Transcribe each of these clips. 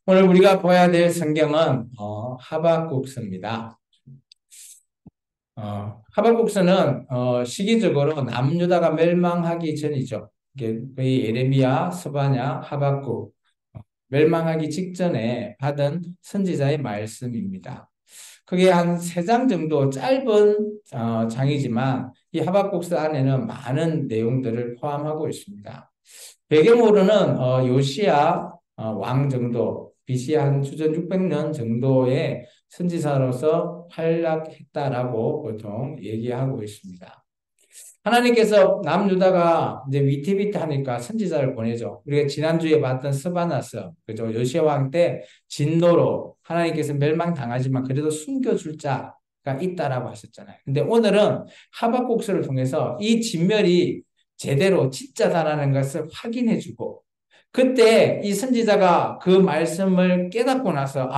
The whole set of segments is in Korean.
오늘 우리가 봐야 될 성경은 하박국서입니다. 하박국서는 시기적으로 남유다가 멸망하기 전이죠. 이게 거의 예레미야, 스바냐, 하박국 멸망하기 직전에 받은 선지자의 말씀입니다. 그게 한 세 장 정도 짧은 장이지만 이 하박국서 안에는 많은 내용들을 포함하고 있습니다. 배경으로는 요시야 왕 정도, BC 한 주전 600년 정도의 선지자로서 활약했다라고 보통 얘기하고 있습니다. 하나님께서 남유다가 이제 위태위태하니까 선지자를 보내죠. 우리가 지난주에 봤던 스바나서, 그죠? 요시야 왕 때 진노로 하나님께서 멸망당하지만 그래도 숨겨줄 자가 있다라고 하셨잖아요. 근데 오늘은 하박국서를 통해서 이 진멸이 제대로 진짜다라는 것을 확인해주고, 그때 이 선지자가 그 말씀을 깨닫고 나서,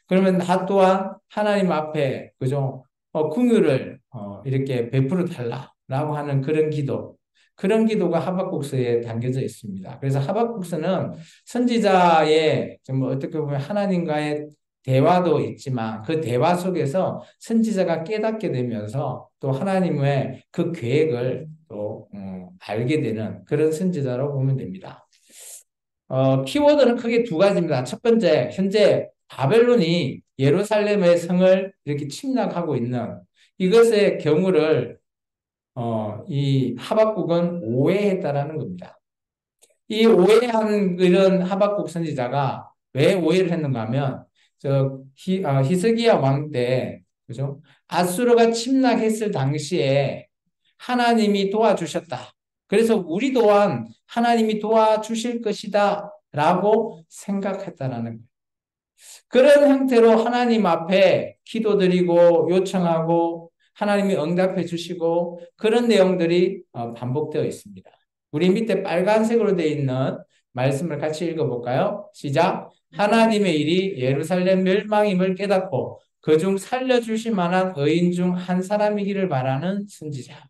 그러면 나 또한 하나님 앞에, 그죠? 긍휼을 이렇게 베풀어 달라라고 하는 그런 기도가 하박국서에 담겨져 있습니다. 그래서 하박국서는 선지자의 좀 어떻게 보면 하나님과의 대화도 있지만 그 대화 속에서 선지자가 깨닫게 되면서 또 하나님의 그 계획을 또 알게 되는 그런 선지자로 보면 됩니다. 키워드는 크게 두 가지입니다. 첫 번째, 현재 바벨론이 예루살렘의 성을 이렇게 침략하고 있는 이것의 경우를 이 하박국은 오해했다라는 겁니다. 이 오해한 이런 하박국 선지자가 왜 오해를 했는가 하면 히스기야 왕 때, 그죠? 아수르가 침략했을 당시에 하나님이 도와주셨다. 그래서 우리 또한 하나님이 도와주실 것이다 라고 생각했다라는 거예요. 그런 형태로 하나님 앞에 기도드리고 요청하고 하나님이 응답해 주시고 그런 내용들이 반복되어 있습니다. 우리 밑에 빨간색으로 되어 있는 말씀을 같이 읽어볼까요? 시작. 하나님의 일이 예루살렘 멸망임을 깨닫고 그중 살려주실 만한 의인 중 한 사람이기를 바라는 선지자.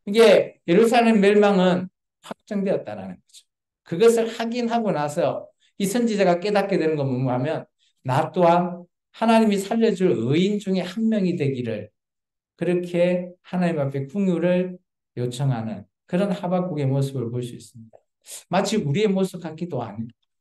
이게 예루살렘 멸망은 확정되었다는 거죠. 그것을 확인하고 나서 이 선지자가 깨닫게 되는 건 뭔가 하면 나 또한 하나님이 살려줄 의인 중에 한 명이 되기를 그렇게 하나님 앞에 궁유를 요청하는 그런 하박국의 모습을 볼 수 있습니다. 마치 우리의 모습 같기도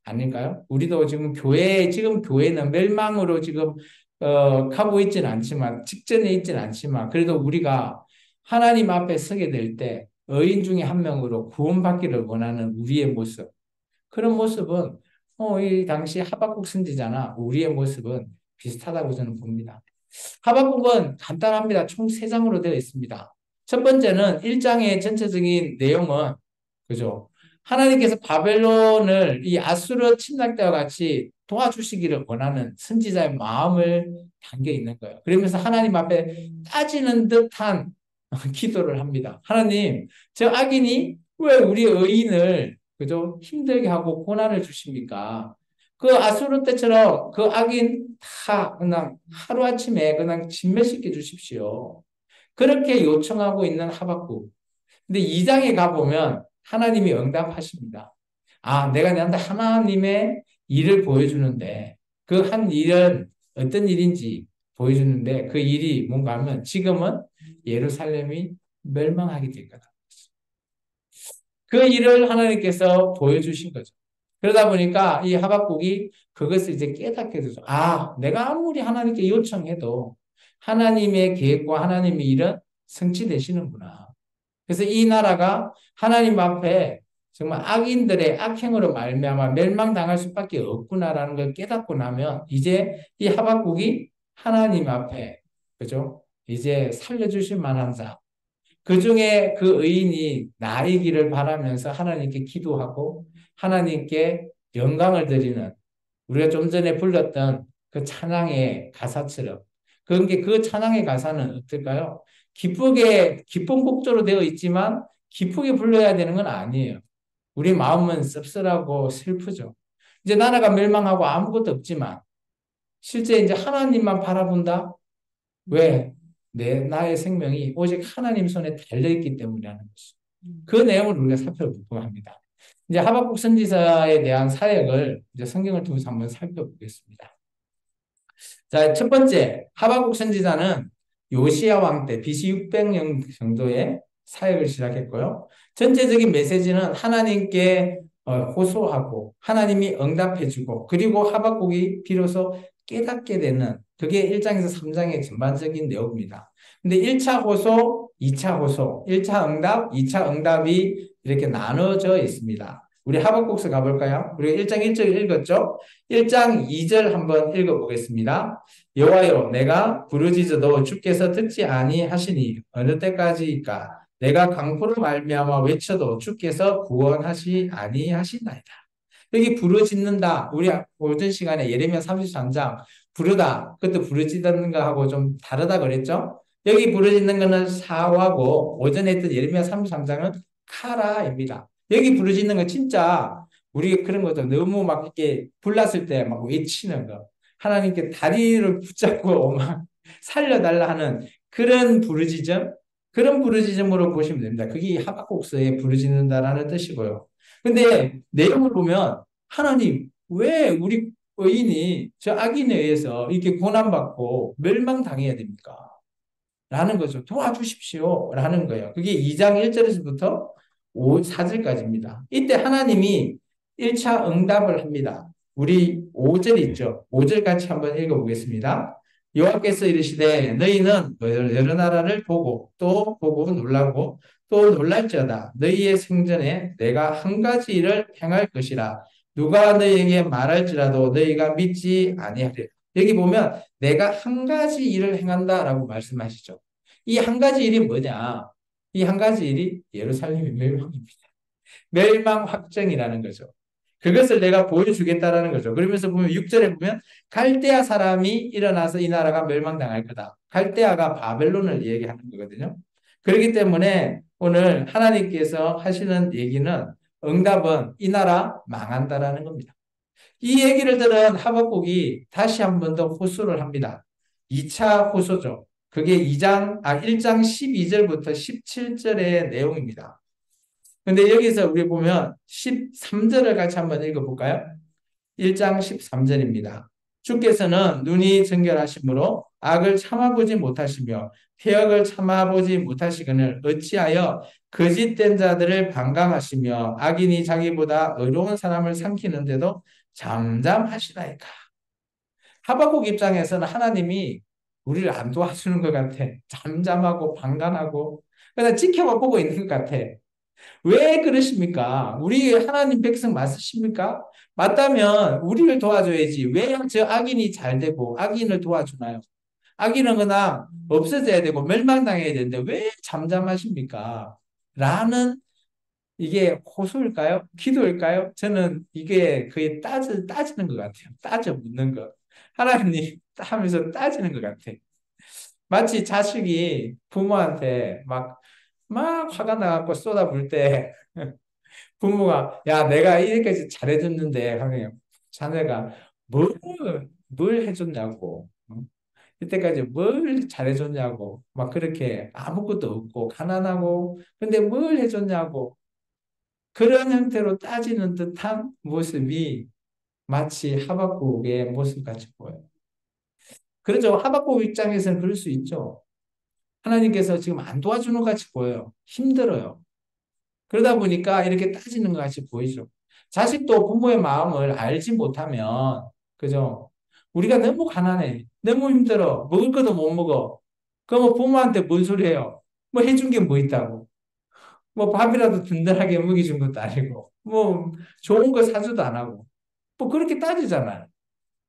아닐까요? 우리도 지금 교회는 멸망으로 지금 가고 있지는 않지만 직전에 있지는 않지만 그래도 우리가 하나님 앞에 서게 될 때 의인 중에 한 명으로 구원받기를 원하는 우리의 모습 그런 모습은 이 당시 하박국 선지자나 우리의 모습은 비슷하다고 저는 봅니다. 하박국은 간단합니다. 총 세장으로 되어 있습니다. 첫 번째는 1장의 전체적인 내용은 그죠? 하나님께서 바벨론을 이 아수르 침략 때와 같이 도와주시기를 원하는 선지자의 마음을 담겨 있는 거예요. 그러면서 하나님 앞에 따지는 듯한 기도를 합니다. 하나님, 저 악인이 왜 우리 의인을 그죠? 힘들게 하고 고난을 주십니까? 그 아수르 때처럼 그 악인 다 그냥 하루아침에 그냥 진멸시켜 주십시오. 그렇게 요청하고 있는 하박국. 근데 2장에 가보면 하나님이 응답하십니다. 내가 너한테 하나님의 일을 보여주는데 그 한 일은 어떤 일인지 보여주는데 그 일이 뭔가 하면 지금은 예루살렘이 멸망하게 될 거다. 그 일을 하나님께서 보여주신 거죠. 그러다 보니까 이 하박국이 그것을 이제 깨닫게 되죠. 내가 아무리 하나님께 요청해도 하나님의 계획과 하나님의 일은 성취되시는구나. 그래서 이 나라가 하나님 앞에 정말 악인들의 악행으로 말미암아 멸망당할 수밖에 없구나라는 걸 깨닫고 나면 이제 이 하박국이 하나님 앞에 그죠? 이제 살려주실 만한 자. 그 중에 그 의인이 나이기를 바라면서 하나님께 기도하고 하나님께 영광을 드리는 우리가 좀 전에 불렀던 그 찬양의 가사처럼 그 찬양의 가사는 어떨까요? 기쁜 곡조로 되어 있지만 기쁘게 불러야 되는 건 아니에요. 우리 마음은 씁쓸하고 슬프죠. 이제 나라가 멸망하고 아무것도 없지만 실제 이제 하나님만 바라본다? 왜? 나의 생명이 오직 하나님 손에 달려있기 때문이라는 것이죠. 그 내용을 우리가 살펴보고 합니다. 이제 하박국 선지자에 대한 사역을 이제 성경을 통해서 한번 살펴보겠습니다. 자, 첫 번째, 하박국 선지자는 요시야 왕 때 BC 600년 정도의 사역을 시작했고요. 전체적인 메시지는 하나님께 호소하고 하나님이 응답해주고 그리고 하박국이 비로소 깨닫게 되는 그게 1장에서 3장의 전반적인 내용입니다. 근데 1차 호소, 2차 호소, 1차 응답, 2차 응답이 이렇게 나눠져 있습니다. 우리 하박국서 가볼까요? 우리가 1장 1절 읽었죠? 1장 2절 한번 읽어보겠습니다. 여호와여 내가 부르짖어도 주께서 듣지 아니하시니 어느 때까지일까? 내가 강포로 말미암아 외쳐도 주께서 구원하시 아니하시나이다. 여기 부르짖는다. 우리 오전 시간에 예레미야 33장 부르다. 그것도 부르짖는 거하고 좀 다르다 그랬죠? 여기 부르짖는 거는 사화고 오전에 했던 예레미야 33장은 카라입니다. 여기 부르짖는 거 진짜 우리가 그런 거죠. 너무 막 이렇게 불났을 때 막 외치는 거. 하나님께 다리를 붙잡고 막 살려달라 하는 그런 부르짖음, 그런 부르짖음으로 보시면 됩니다. 그게 하박국서에 부르짖는다라는 뜻이고요. 근데 내용을 보면 하나님 왜 우리 의인이 저 악인에 의해서 이렇게 고난받고 멸망당해야 됩니까? 라는 거죠. 도와주십시오. 라는 거예요. 그게 2장 1절에서부터 4절까지입니다. 이때 하나님이 1차 응답을 합니다. 우리 5절 있죠. 5절 같이 한번 읽어보겠습니다. 여호와께서 이르시되 너희는 여러 나라를 보고 또 보고 놀라고 또 놀랄지어다. 너희의 생전에 내가 한 가지 일을 행할 것이라. 누가 너희에게 말할지라도 너희가 믿지 아니하리라. 여기 보면 내가 한 가지 일을 행한다라고 말씀하시죠. 이 한 가지 일이 뭐냐? 이 한 가지 일이 예루살렘의 멸망입니다. 멸망 확정이라는 거죠. 그것을 내가 보여주겠다라는 거죠. 그러면서 보면 6절에 보면 갈대아 사람이 일어나서 이 나라가 멸망당할 거다. 갈대아가 바벨론을 얘기하는 거거든요. 그렇기 때문에 오늘 하나님께서 하시는 얘기는 응답은 이 나라 망한다라는 겁니다. 이 얘기를 들은 하박국이 다시 한 번 더 호소를 합니다. 2차 호소죠. 그게 1장 12절부터 17절의 내용입니다. 근데 여기서 우리 보면 13절을 같이 한번 읽어볼까요? 1장 13절입니다. 주께서는 눈이 정결하심으로 악을 참아보지 못하시며 태역을 참아보지 못하시거늘 어찌하여 거짓된 자들을 반감하시며 악인이 자기보다 의로운 사람을 삼키는데도 잠잠하시나이까. 하박국 입장에서는 하나님이 우리를 안 도와주는 것 같아. 잠잠하고 방관하고 그냥 지켜만 보고 있는 것 같아. 왜 그러십니까? 우리 하나님 백성 맞으십니까? 맞다면 우리를 도와줘야지. 왜 저 악인이 잘 되고 악인을 도와주나요? 악인은 그냥 없어져야 되고 멸망당해야 되는데 왜 잠잠하십니까? 라는 이게 호소일까요? 기도일까요? 저는 이게 거의 따지는 것 같아요. 따져 묻는 거. 하나님 하면서 따지는 것 같아. 마치 자식이 부모한테 막 화가 나갖고 쏟아불 때 부모가 야 내가 이렇게까지 잘해줬는데 하면 자네가 뭘, 뭘 해줬냐고 이때까지 뭘 잘해줬냐고 막 그렇게 아무것도 없고 가난하고 근데 뭘 해줬냐고 그런 형태로 따지는 듯한 모습이 마치 하박국의 모습 같이 보여요. 그렇죠. 하박국 입장에서는 그럴 수 있죠. 하나님께서 지금 안 도와주는 것 같이 보여요. 힘들어요. 그러다 보니까 이렇게 따지는 것 같이 보이죠. 자식도 부모의 마음을 알지 못하면, 그죠? 우리가 너무 가난해. 너무 힘들어. 먹을 것도 못 먹어. 그럼 부모한테 뭔 소리 해요? 뭐 해준 게 뭐 있다고. 뭐 밥이라도 든든하게 먹여준 것도 아니고, 뭐 좋은 거 사주도 안 하고. 뭐 그렇게 따지잖아요.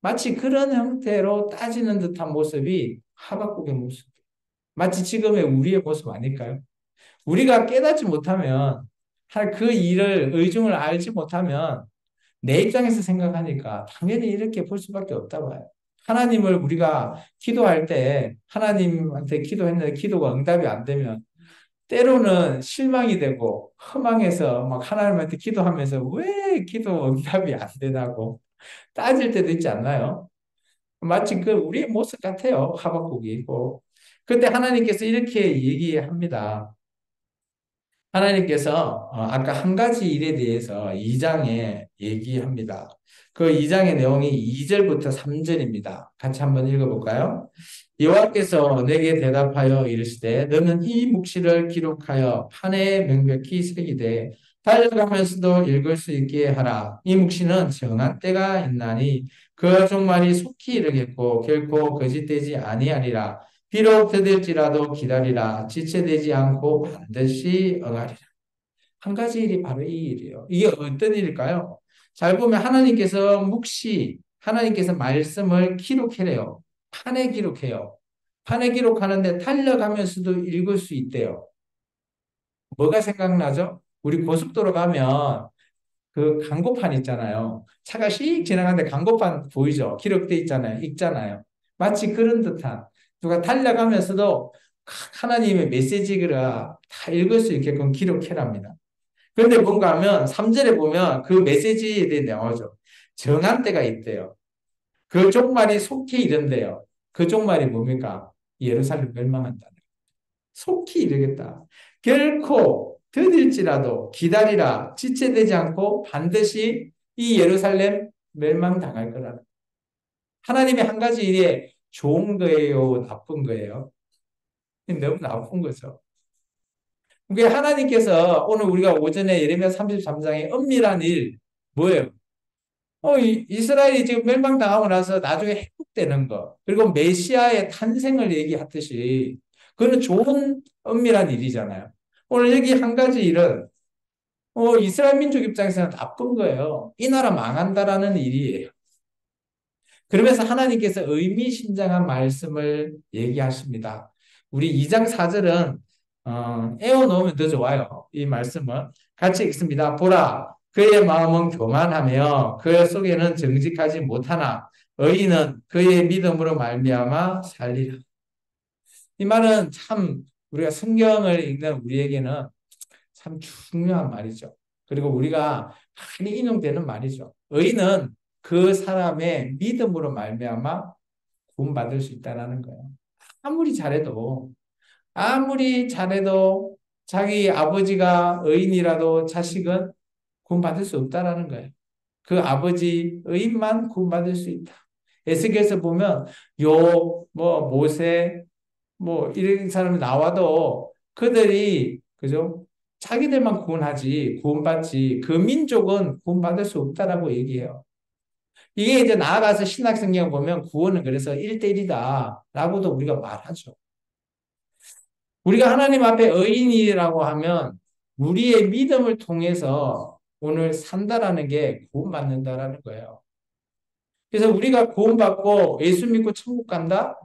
마치 그런 형태로 따지는 듯한 모습이 하박국의 모습. 마치 지금의 우리의 모습 아닐까요? 우리가 깨닫지 못하면 할 그 일을 의중을 알지 못하면 내 입장에서 생각하니까 당연히 이렇게 볼 수밖에 없다 봐요. 하나님을 우리가 기도할 때 하나님한테 기도했는데 기도가 응답이 안 되면 때로는 실망이 되고 허망해서 막 하나님한테 기도하면서 왜 기도 응답이 안 되냐고 따질 때도 있지 않나요? 마치 그 우리의 모습 같아요. 하박국이. 그때 하나님께서 이렇게 얘기합니다. 하나님께서 아까 한 가지 일에 대해서 2장에 얘기합니다. 그 2장의 내용이 2절부터 3절입니다. 같이 한번 읽어볼까요? 여호와께서 내게 대답하여 이르시되 너는 이 묵시를 기록하여 판에 명백히 새기되 달려가면서도 읽을 수 있게 하라. 이 묵시는 정한 때가 있나니 그 종말이 속히 이르겠고 결코 거짓되지 아니하리라. 비록 더딜지라도 기다리라. 지체되지 않고 반드시 응하리라. 한 가지 일이 바로 이 일이에요. 이게 어떤 일일까요? 잘 보면 하나님께서 묵시, 하나님께서 말씀을 기록해래요. 판에 기록해요. 판에 기록하는데 달려가면서도 읽을 수 있대요. 뭐가 생각나죠? 우리 고속도로 가면 그 광고판 있잖아요. 차가 씩 지나가는데 광고판 보이죠? 기록돼 있잖아요. 읽잖아요. 마치 그런 듯한 누가 달려가면서도 하나님의 메시지가 다 읽을 수 있게끔 기록해랍니다. 그런데 뭔가 하면 3절에 보면 그 메시지에 대해 나오죠. 정한 때가 있대요. 그 종말이 속히 이른대요. 그 종말이 뭡니까? 예루살렘 멸망한다. 속히 이르겠다. 결코 더딜지라도 기다리라. 지체되지 않고 반드시 이 예루살렘 멸망당할 거라는. 하나님의 한 가지 일에 좋은 거예요, 나쁜 거예요? 너무 나쁜 거죠. 그게 하나님께서 오늘 우리가 오전에 예레미야 33장의 엄밀한 일 뭐예요? 이스라엘이 지금 멸망당하고 나서 나중에 회복되는 거, 그리고 메시아의 탄생을 얘기하듯이, 그거는 좋은 엄밀한 일이잖아요. 오늘 여기 한 가지 일은, 이스라엘 민족 입장에서는 나쁜 거예요. 이 나라 망한다라는 일이에요. 그러면서 하나님께서 의미심장한 말씀을 얘기하십니다. 우리 2장 4절은 애워놓으면 더 좋아요. 이 말씀은 같이 읽습니다. 보라, 그의 마음은 교만하며 그 속에는 정직하지 못하나 의인은 그의 믿음으로 말미암아 살리라. 이 말은 참 우리가 성경을 읽는 우리에게는 참 중요한 말이죠. 그리고 우리가 많이 인용되는 말이죠. 의인은 그 사람의 믿음으로 말미암아 구원받을 수 있다는 거예요. 아무리 잘해도 아무리 잘해도 자기 아버지가 의인이라도 자식은 구원받을 수 없다라는 거예요. 그 아버지 의인만 구원받을 수 있다. 에스겔에서 보면 모세 이런 사람이 나와도 그들이 그죠? 자기들만 구원하지 구원받지 그 민족은 구원받을 수 없다라고 얘기해요. 이게 이제 나아가서 신약성경 보면 구원은 그래서 1대1이다라고도 우리가 말하죠. 우리가 하나님 앞에 의인이라고 하면 우리의 믿음을 통해서 오늘 산다라는 게 구원받는다라는 거예요. 그래서 우리가 구원받고 예수 믿고 천국 간다?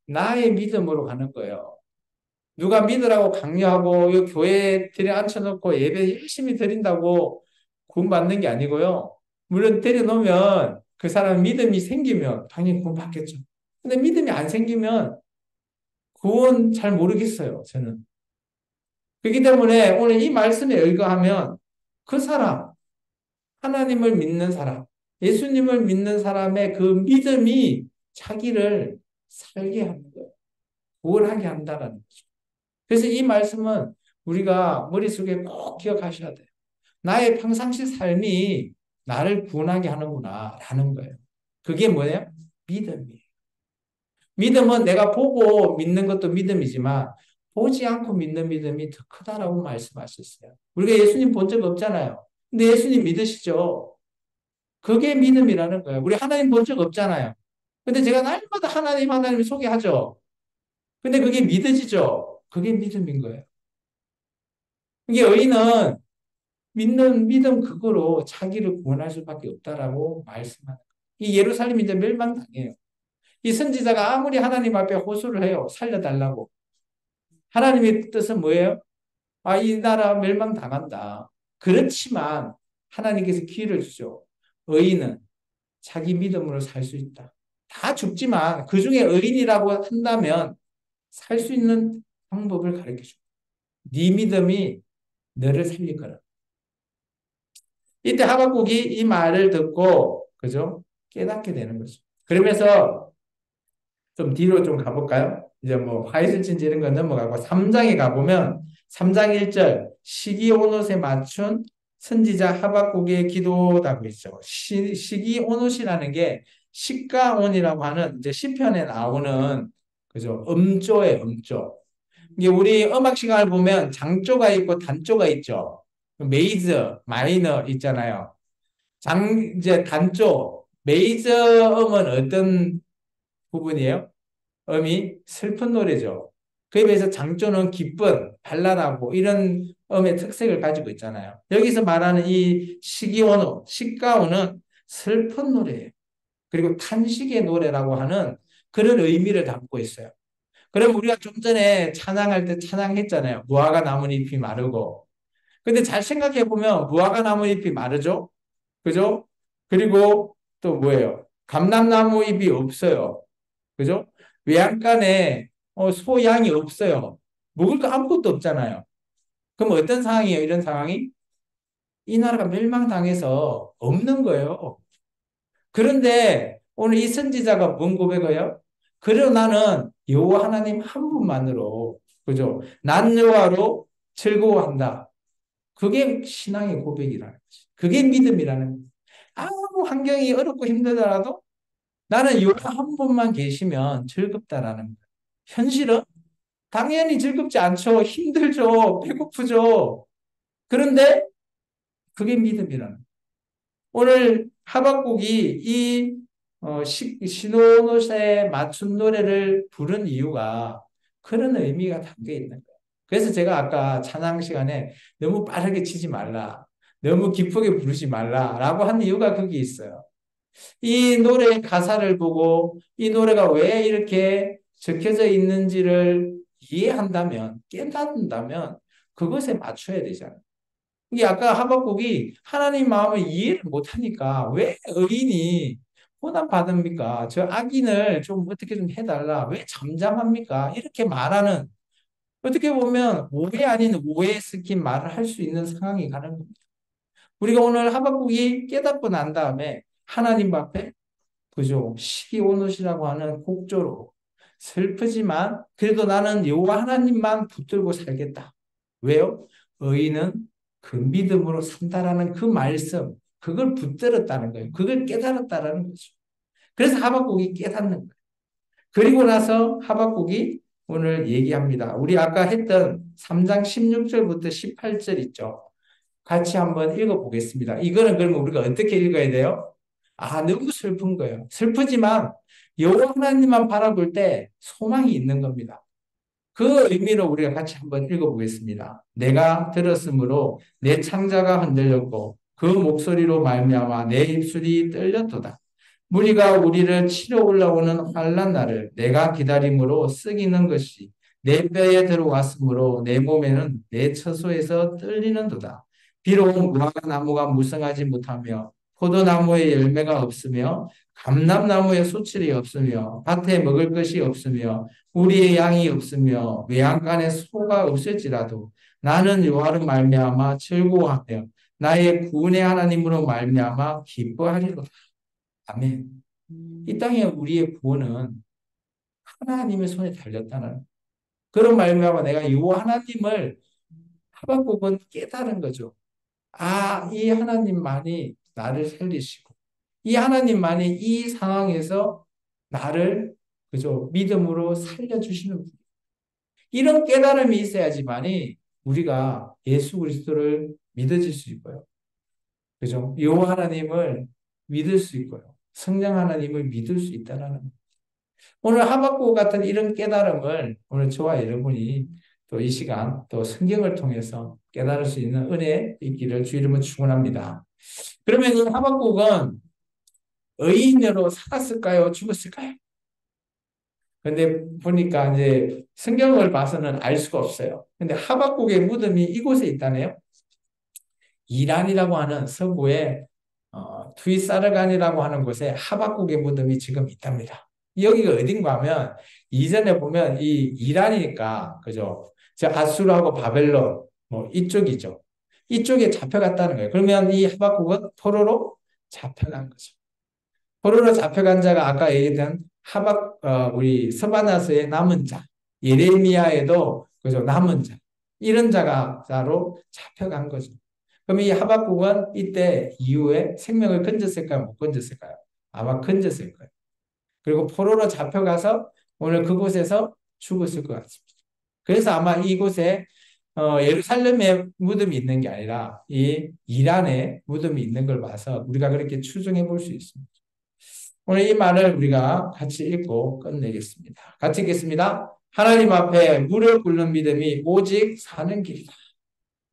나의 믿음으로 가는 거예요. 누가 믿으라고 강요하고 이 교회에 들여앉혀놓고 예배 열심히 드린다고 구원받는 게 아니고요. 물론 들여놓으면 그 사람 믿음이 생기면 당연히 구원받겠죠. 근데 믿음이 안 생기면 구원 잘 모르겠어요, 저는. 그렇기 때문에 오늘 이 말씀에 의거하면 그 사람, 하나님을 믿는 사람, 예수님을 믿는 사람의 그 믿음이 자기를 살게 하는 거예요. 구원하게 한다는 거죠. 그래서 이 말씀은 우리가 머릿속에 꼭 기억하셔야 돼요. 나의 평상시 삶이 나를 구원하게 하는구나 라는 거예요. 그게 뭐예요? 믿음이에요. 믿음은 내가 보고 믿는 것도 믿음이지만 보지 않고 믿는 믿음이 더 크다라고 말씀하셨어요. 우리가 예수님 본 적 없잖아요. 근데 예수님 믿으시죠? 그게 믿음이라는 거예요. 우리 하나님 본 적 없잖아요. 근데 제가 날마다 하나님 소개하죠. 근데 그게 믿어지죠? 그게 믿음인 거예요. 이게 의인은 믿는 믿음 그거로 자기를 구원할 수밖에 없다라고 말씀하는 거예요. 이 예루살렘이 이제 멸망당해요. 이 선지자가 아무리 하나님 앞에 호소를 해요. 살려달라고. 하나님의 뜻은 뭐예요? 이 나라 멸망당한다. 그렇지만 하나님께서 기회를 주죠. 의인은 자기 믿음으로 살 수 있다. 다 죽지만 그 중에 의인이라고 한다면 살 수 있는 방법을 가르쳐 줍니다. 네 믿음이 너를 살릴 거라. 이때 하박국이 이 말을 듣고 그죠? 깨닫게 되는 거죠. 그러면서 좀 뒤로 좀 가볼까요? 이제 화이슬진지 이런 거 넘어가고 3장에 가보면 3장 1절 시기오롯에 맞춘 선지자 하박국의 기도라고 있죠. 시기오롯이라는 게 시가온이라고 하는 이제 시편에 나오는 그죠? 음조의 음조. 이게 우리 음악 시간을 보면 장조가 있고 단조가 있죠. 메이저, 마이너 있잖아요. 이제 단조, 메이저 음은 어떤 부분이에요? 음이 슬픈 노래죠. 그에 비해서 장조는 기쁜, 발랄하고 이런 음의 특색을 가지고 있잖아요. 여기서 말하는 이 시기온우, 시가온은 슬픈 노래예요. 그리고 탄식의 노래라고 하는 그런 의미를 담고 있어요. 그럼 우리가 좀 전에 찬양할 때 찬양했잖아요. 무화과 나뭇잎이 마르고. 근데 잘 생각해 보면 무화과 나뭇잎이 마르죠? 그죠? 그리고 또 뭐예요? 감람나무 잎이 없어요. 그죠? 외양간에 소양이 없어요. 먹을 거 아무것도 없잖아요. 그럼 어떤 상황이에요? 이런 상황이? 이 나라가 멸망당해서 없는 거예요. 그런데 오늘 이 선지자가 뭔 고백해요? 그러 나는 여호와 하나님 한 분만으로 그죠? 난 여호와로 즐거워한다. 그게 신앙의 고백이라는 거지. 그게 믿음이라는 거지. 아무 환경이 어렵고 힘들더라도 나는 여호와 한 분만 계시면 즐겁다라는 거예요. 현실은 당연히 즐겁지 않죠. 힘들죠. 배고프죠. 그런데 그게 믿음이라는 거예요. 오늘 하박국이 이 시노노에 맞춘 노래를 부른 이유가 그런 의미가 담겨 있는 거예요. 그래서 제가 아까 찬양 시간에 너무 빠르게 치지 말라, 너무 기쁘게 부르지 말라라고 한 이유가 거기 있어요. 이 노래의 가사를 보고 이 노래가 왜 이렇게 적혀져 있는지를 이해한다면, 깨닫는다면 그것에 맞춰야 되잖아요. 이게 아까 하박국이 하나님 마음을 이해를 못하니까 왜 의인이 고난 받습니까? 저 악인을 좀 어떻게 좀 해달라. 왜 잠잠합니까? 이렇게 말하는 어떻게 보면 오해 아닌 오해에 섞인 말을 할 수 있는 상황이 가는 겁니다. 우리가 오늘 하박국이 깨닫고 난 다음에 하나님 앞에 그죠? 시기오롯이라고 하는 곡조로 슬프지만 그래도 나는 여호와 하나님만 붙들고 살겠다. 왜요? 의인은 그 믿음으로 산다라는 그 말씀, 그걸 붙들었다는 거예요. 그걸 깨달았다라는 거죠. 그래서 하박국이 깨닫는 거예요. 그리고 나서 하박국이 오늘 얘기합니다. 우리 아까 했던 3장 16절부터 18절 있죠. 같이 한번 읽어보겠습니다. 이거는 그러면 우리가 어떻게 읽어야 돼요? 아, 너무 슬픈 거예요. 슬프지만 여호와 하나님만 바라볼 때 소망이 있는 겁니다. 그 의미로 우리가 같이 한번 읽어보겠습니다. 내가 들었으므로 내 창자가 흔들렸고 그 목소리로 말미암아 내 입술이 떨렸도다. 무리가 우리를 치러 올라오는 환난 날을 내가 기다림으로 쓰기는 것이 내 뼈에 들어왔으므로 내 몸에는 내 처소에서 떨리는도다. 비록 무화과 나무가 무성하지 못하며 포도나무에 열매가 없으며 감람나무에 소출이 없으며 밭에 먹을 것이 없으며 우리의 양이 없으며 외양간에 소가 없을지라도 나는 여호와로 말미암아 즐거워하며 나의 구원의 하나님으로 말미암아 기뻐하리로다. 아멘. 이 땅에 우리의 구원은 하나님의 손에 달렸다는 그런 말미암아 내가 여호와 하나님을 하박국은 깨달은 거죠. 아, 이 하나님만이 나를 살리시고 이 하나님만이 이 상황에서 나를 그죠 믿음으로 살려주시는 분. 이런 깨달음이 있어야지만이 우리가 예수 그리스도를 믿어질 수 있고요. 그죠? 여호와 하나님을 믿을 수 있고요. 성령 하나님을 믿을 수 있다라는 오늘 하박국 같은 이런 깨달음을 오늘 저와 여러분이 또 이 시간 또 성경을 통해서 깨달을 수 있는 은혜 있기를 주 이름으로 축원합니다. 그러면 이 하박국은 의인으로 살았을까요? 죽었을까요? 근데 보니까 이제 성경을 봐서는 알 수가 없어요. 근데 하박국의 무덤이 이곳에 있다네요. 이란이라고 하는 서부의 투이사르간이라고 하는 곳에 하박국의 무덤이 지금 있답니다. 여기가 어딘가 하면 이전에 보면 이 이란이니까 그죠? 저 아수르하고 바벨론 뭐 이쪽이죠. 이쪽에 잡혀갔다는 거예요. 그러면 이 하박국은 포로로 잡혀간 거죠. 포로로 잡혀간 자가 아까 얘기했던 우리 서바나스의 남은 자, 예레미야에도 그죠 남은 자. 이런 자로 잡혀간 거죠. 그럼 이 하박국은 이때 이후에 생명을 건졌을까요? 못 건졌을까요? 아마 건졌을 거예요. 그리고 포로로 잡혀가서 오늘 그곳에서 죽었을 것 같습니다. 그래서 아마 이곳에 예루살렘에 무덤이 있는 게 아니라 이 이란에 무덤이 있는 걸 봐서 우리가 그렇게 추정해 볼 수 있습니다. 오늘 이 말을 우리가 같이 읽고 끝내겠습니다. 같이 읽겠습니다. 하나님 앞에 무릎 꿇는 믿음이 오직 사는 길이다.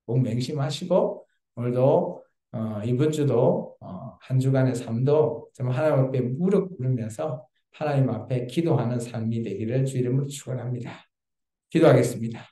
꼭 맹심하시고 오늘도 이번 주도 한 주간의 삶도 좀 하나님 앞에 무릎 꿇으면서 하나님 앞에 기도하는 삶이 되기를 주 이름으로 축원합니다. 기도하겠습니다.